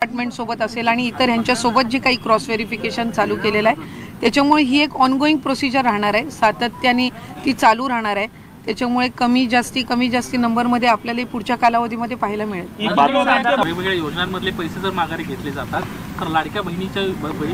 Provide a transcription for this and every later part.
Department सोबत असेल आणि इतर ह्यांच्या सोबत जे काही क्रॉस व्हेरिफिकेशन चालू केलेलं आहे त्याच्यामुळे ही एक ऑनगोइंग प्रोसिजर राहणार आहे, सातत्याने ती चालू राहणार आहे। त्याच्यामुळे कमी जास्ती नंबरमध्ये आपल्याला पुढच्या कालावधीमध्ये पाहायला मिळेल। वेगवेगळ्या योजनांमधले पैसे जर माघारी घेतले जातात तर लाडक्या बहिणी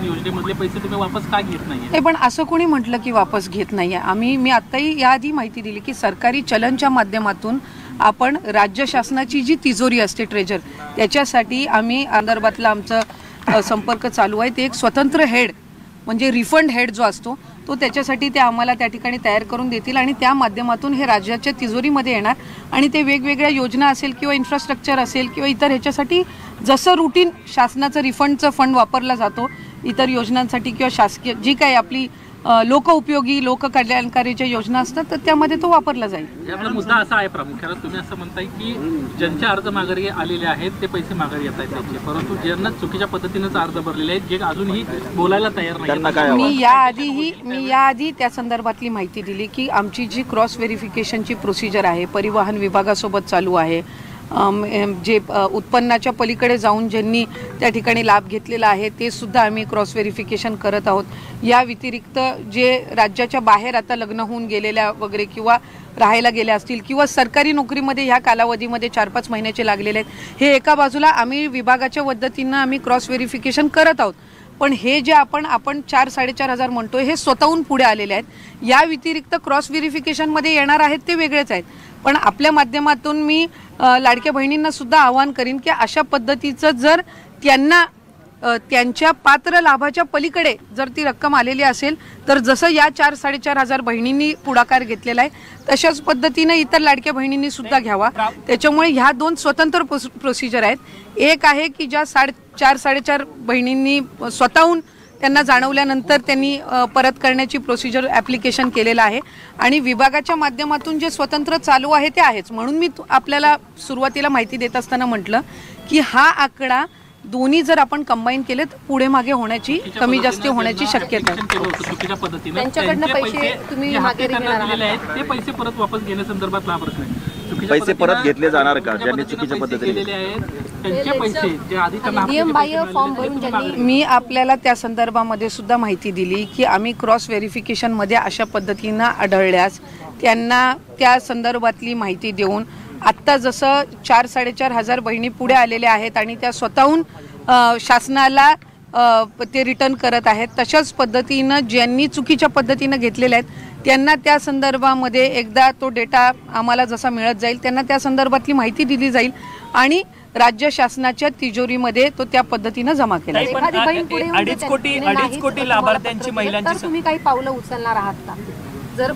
योजनेमधले पैसे तुम्ही वापस का घेत नाही? हे पण असं कोणी म्हटलं की वापस घेत नाहीये। मी आताही याआधी माहिती दिली की सरकारी चलनच्या माध्यमातून आपण राज्य शासनाची जी तिजोरी असते ट्रेजर त्याच्यासाठी आम्ही संदर्भातला आमचा संपर्क चालू आहे। ते एक स्वतंत्र हेड म्हणजे रिफंड हेड जो असतो तो त्याच्यासाठी ते आम्हाला त्या ठिकाणी तयार करून देतील आणि त्या माध्यमातून हे राज्याच्या तिजोरीमध्ये येणार आणि ते वेगवेगळ्या योजना असेल किंवा इन्फ्रास्ट्रक्चर असेल किंवा इतर ह्याच्यासाठी जसं रूटीन शासनाचं रिफंडचं फंड वापरला जातो इतर योजनांसाठी किंवा शासकीय जी काही आपली लोकउपयोगी लोककल्याणकारीच्या योजना असतात तर त्यामध्ये तो वापरला जाईल। आपला मुद्दा असा आहे प्रामुख्याने तुम्ही असं म्हणताय की ज्यांचे अर्ज माघारी आलेले आहेत ते पैसे माघारी येत आहेत त्याचे, परंतु ज्यांना चुकीच्या पद्धतीनेच अर्ज भरलेले आहेत जे अजूनही बोलायला तयार नाही। मी याआधी त्या संदर्भातली माहिती दिली की आमची जी क्रॉस व्हेरिफिकेशनची प्रोसिजर आहे परिवहन विभागासोबत चालू आहे। जे उत्पन्नाच्या पलीकडे जाऊन ज्यांनी त्या ठिकाणी लाभ घेतलेला आहे ते सुद्धा आम्ही क्रॉस व्हेरिफिकेशन करत आहोत। या व्यतिरिक्त जे राज्याच्या बाहेर आता लग्न होऊन गेलेल्या वगैरे किंवा राहायला गेल्या असतील किंवा सरकारी नोकरीमध्ये ह्या कालावधीमध्ये 4-5 महिन्याचे लागलेले आहेत हे एका बाजूला आम्ही विभागाच्या पद्धतीनं आम्ही क्रॉस व्हेरिफिकेशन करत आहोत। पण हे जे आपण 4-4.5 हजार म्हणतोय हे स्वतःहून पुढे आलेले आहेत। या व्यतिरिक्त क्रॉस व्हेरिफिकेशनमध्ये येणार आहेत ते वेगळेच आहेत। पण आपल्या माध्यमातून मी लाडक्या बहिणींना सुद्धा आवाहन करीन की अशा पद्धतीचं जर त्यांना त्यांच्या पात्र लाभाच्या पलीकडे जर ती रक्कम आलेली असेल तर जसं या 4-4.5 हजार बहिणींनी पुढाकार घेतलेला आहे तशाच पद्धतीने इतर लाडक्या बहिणींनी सुद्धा घ्यावा। त्याच्यामुळे ह्या दोन स्वतंत्र प्रोसिजर आहेत। एक आहे की ज्या 4-4.5 बहिणींनी स्वतःहून त्यांना जाणवल्यानंतर त्यांनी परत करण्याची प्रोसिजर ॲप्लिकेशन केलेलं आहे आणि विभागाच्या माध्यमातून जे स्वतंत्र चालू आहे ते आहेच। म्हणून मी आपल्याला सुरुवातीला माहिती देत असताना म्हटलं की हा आकडा दोन्ही जर आपण कंबाईन केले तर पुढे मागे होण्याची कमी जास्त होण्याची शक्यता आहे। त्यांच्याकडनं पैसे तुम्ही मागे ते पैसे परत वापस घेण्यासंदर्भातला प्रश्न आहे। पैसे परत घेतले जाणार का ज्यांनी चुकीच्या पद्धतीने मी आपल्याला त्या संदर्भामध्ये सुद्धा माहिती दिली की आम्ही क्रॉस व्हेरिफिकेशन मध्ये अशा पद्धतीनं आढळल्यास त्यांना त्या संदर्भातली माहिती देऊन आत्ता जसं 4-4.5 हजार बहिणी पुढे आलेल्या आहेत आणि त्या स्वतःहून शासनाला ते रिटर्न करत आहेत तशाच पद्धतीनं ज्यांनी चुकीच्या पद्धतीनं घेतलेल्या आहेत त्यांना त्या संदर्भामध्ये एकदा तो डेटा आम्हाला जसा मिळत जाईल त्यांना त्या संदर्भातली माहिती दिली जाईल आणि राज्य शासनाच्या तिजोरीमध्ये तो त्या पद्धतीनं जमा केला जाईल। 2.5 कोटी लाभार्थ्यांची महिलांची तुम्ही काही पावलं उचलणार आहात का? जर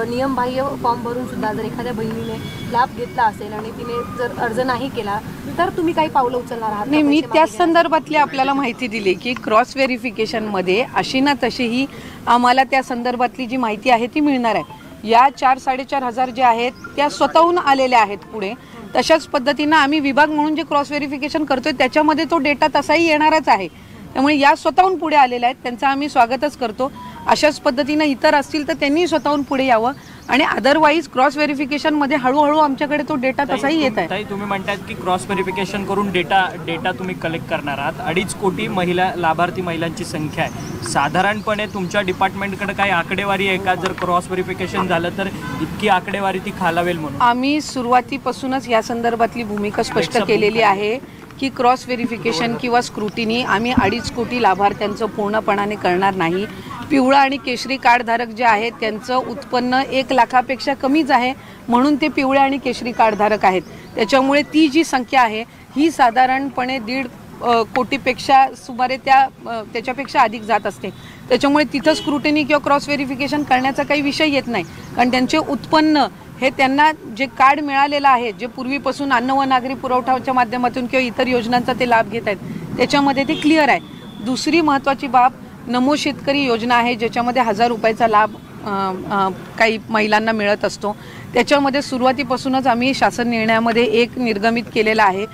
नियमबाह्य फॉर्म भरून सुद्धा जर एखाद्या बहिणीने लाभ घेतला असेल आणि तिने जर अर्ज नाही केला तर तुम्ही काही पावलं उचलणार आहात? नाही, मी त्या संदर्भातली आपल्याला माहिती दिली की क्रॉस व्हेरिफिकेशनमध्ये अशी ना तशीही आम्हाला त्या संदर्भातली जी माहिती आहे ती मिळणार आहे। या 4-4.5 हजार जे आहेत त्या स्वतःहून आलेल्या आहेत पुढे तशाच पद्धतीनं आम्ही विभाग म्हणून जे क्रॉस व्हेरिफिकेशन करतोय त्याच्यामध्ये तो डेटा तसाही येणारच आहे। त्यामुळे या स्वतःहून पुढे आलेल्या आहेत त्यांचं आम्ही स्वागतच करतो। अशाच पद्धतीनं इतर असतील तर त्यांनी स्वतःहून पुढे यावं आणि अदरवाईज क्रॉस व्हेरिफिकेशन मध्ये हळूहळू आमच्याकडे तो डेटा तसाही येत आहे। तुम्ही म्हणतात की क्रॉस व्हेरिफिकेशन करून डेटा तुम्ही कलेक्ट करणार आहात। 2.5 कोटी लाभार्थी महिलांची संख्या आहे। साधारणपणे तुमच्या डिपार्टमेंटकडे काही आकडेवारी आहे का जर क्रॉस व्हेरिफिकेशन झालं तर इतकी आकडेवारी ती खालावेल म्हणून? आम्ही सुरुवातीपासूनच या संदर्भातली भूमिका स्पष्ट केलेली आहे की क्रॉस व्हेरिफिकेशन किंवा स्क्रुटिनी आम्ही 2.5 कोटी लाभार्थ्यांचं पूर्णपणाने करणार नाही। पिवळा आणि केशरी कार्डधारक जे आहेत त्यांचं उत्पन्न 1 लाखापेक्षा कमीच आहे म्हणून ते पिवळ्या आणि केशरी कार्डधारक आहेत। त्याच्यामुळे ती जी संख्या आहे ही साधारणपणे 1.5 कोटीपेक्षा सुमारे त्याच्यापेक्षा अधिक जात असते। त्याच्यामुळे तिथं स्क्रुटिनी किंवा क्रॉस व्हेरिफिकेशन करण्याचा काही विषय येत नाही कारण त्यांचे उत्पन्न हे त्यांना जे कार्ड मिळालेलं आहे जे पूर्वीपासून अन्न व नागरी पुरवठाच्या माध्यमातून किंवा इतर योजनांचा ते लाभ घेत आहेत त्याच्यामध्ये ते क्लिअर आहे। दुसरी महत्त्वाची बाब नमो शेतकरी योजना आहे ज्याच्यामध्ये 1000 रुपयाचा लाभ काही महिलांना मिळत असतो। त्याच्यामध्ये सुरुवातीपासूनच आम्ही शासन निर्णयामध्ये एक निर्गमित केलेला आहे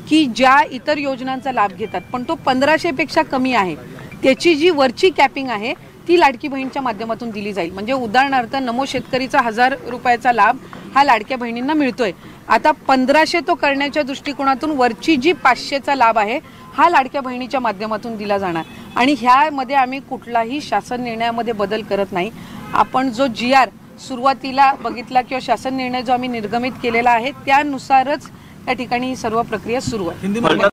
की ज्या इतर योजनांचा लाभ घेतात पण तो 1500 पेक्षा कमी आहे त्याची जी वरची कॅपिंग आहे ती लाडकी बहीणच्या माध्यमातून दिली जाईल. म्हणजे उदाहरणार्थ नमो शेतकरीचा 1000 रुपयाचा लाभ हा लाडक्या बहिणींना मिळतोय. आता 1500 तो करण्याच्या दृष्टिकोनातून वरची जी 500चा लाभ आहे हा लाडक्या बहिणीच्या माध्यमातून दिला जाणार. आणि ह्यामध्ये आम्ही कुठलाही शासन निर्णयामध्ये बदल करत नाही. आपण जो GR सुरुवातीला बघितला किंवा शासन निर्णय जो आम्ही निर्गमित केलेला आहे त्यानुसारच त्या ठिकाणी ही सर्व प्रक्रिया सुरू आहे.